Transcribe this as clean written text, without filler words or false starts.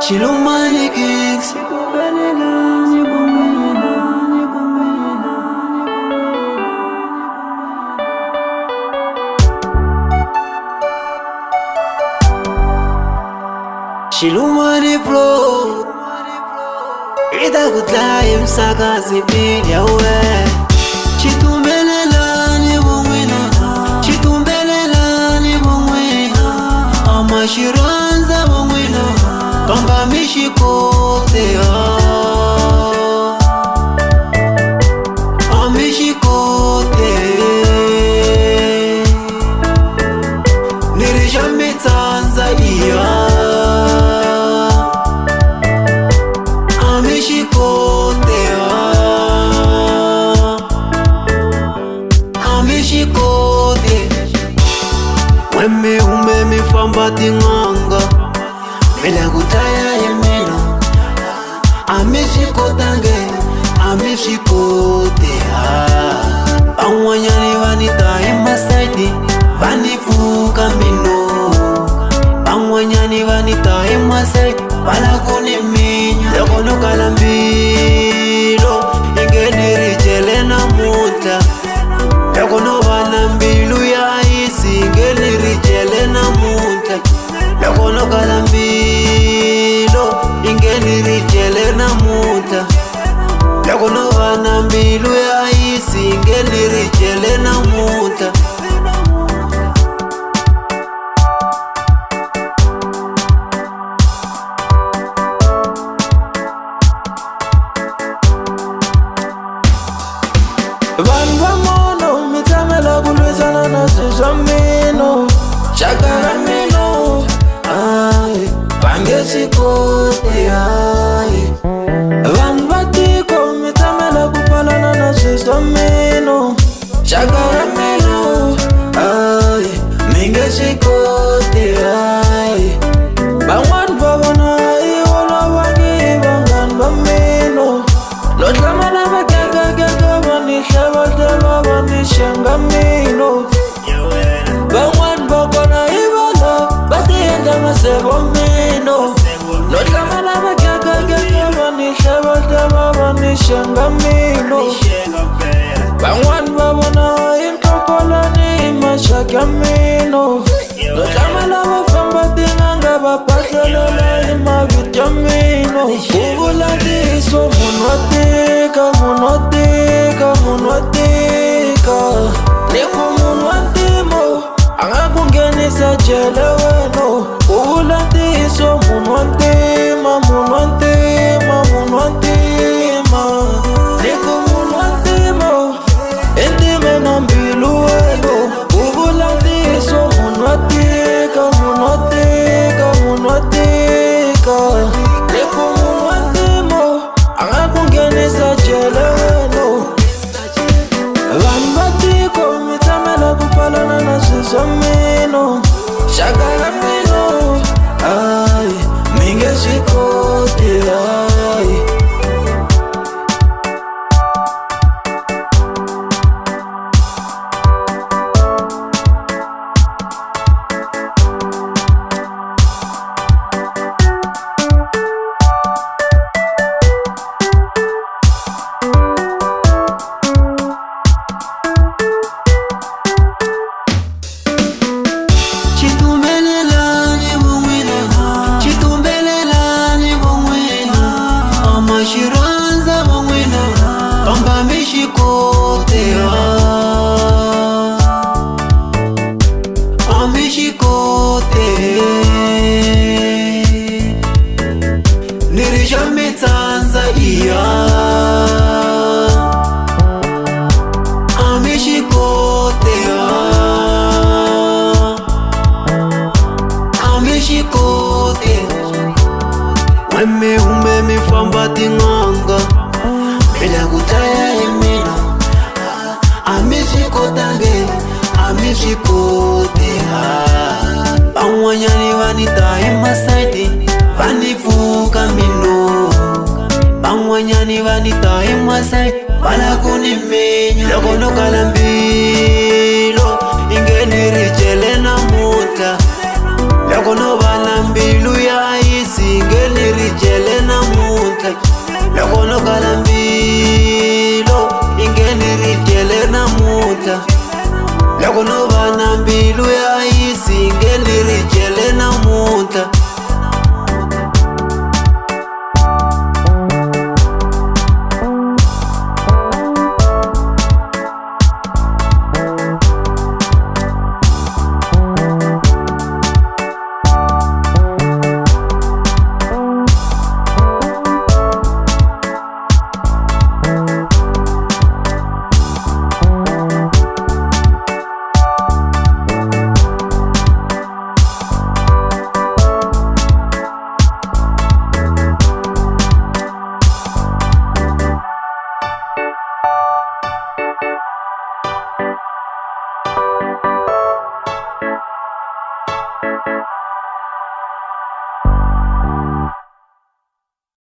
Chilumani Kings. Chilumani Pro. Ida kutlaye msakazi pili we. Chitumbelelani bongwina. Chitumbelelani bongwina. Amashiranza bongwina. Kamba mishikote amishikote Nirishame Tanzania amishikote amishikote Weme mifambati nganga Mela kutaya yemino amishikotange amishikote Bangwanyani vanita emasaidi vanifuka mino Bangwanyani vanita emasaidi balakuni minyo Lekono kalambilo ingenirichele na muta Lekono vanambilu ya isi ingenirichele na muta Lekono kalambilo ingenirichele na muta Lekono vanambilu ya isi ingenirichele na muta Vanva mono mitamela kulwezana na sishamino Shakaramino ay Bangeshikote ay Vanva tiko mitamela kupalana na sishamino Shakaramino ay Mingeshikote ay Bangwan babana iwola wangi bangan bamino Lotlamana bakaka kaka bani shangamino Bangwan bakona ibala Batienda masebo mino Lotlamana bakaka kaka bani shangamino Bangwan babona intokola ni mashakamino Lotlamana bafamba tinganga bapatala ima vitamino Kugula diso munwatika Niko munwantimo Angakungenisa jele weno Kugula diso munwantima Niko munwantimo Intime na mbilu weno Kugula diso munwatika Niko munwantimo Angakungenisa jele weno Vanvatiko mitamela kupalana na sishamino Shakaramino ay Mingeshikote ay Amashiranza bongwina Kamba mishikote amishikote Nirishame Tanzania amishikote amishikote Weme mifambati nganga Mela kutaya yemino amishikotange amishikote Bangwanyani vanita emasaidi vanifuka mino Bangwanyani vanita emasaidi balakuni minyo Lekono kalambilo ingenirichele na muta Lekono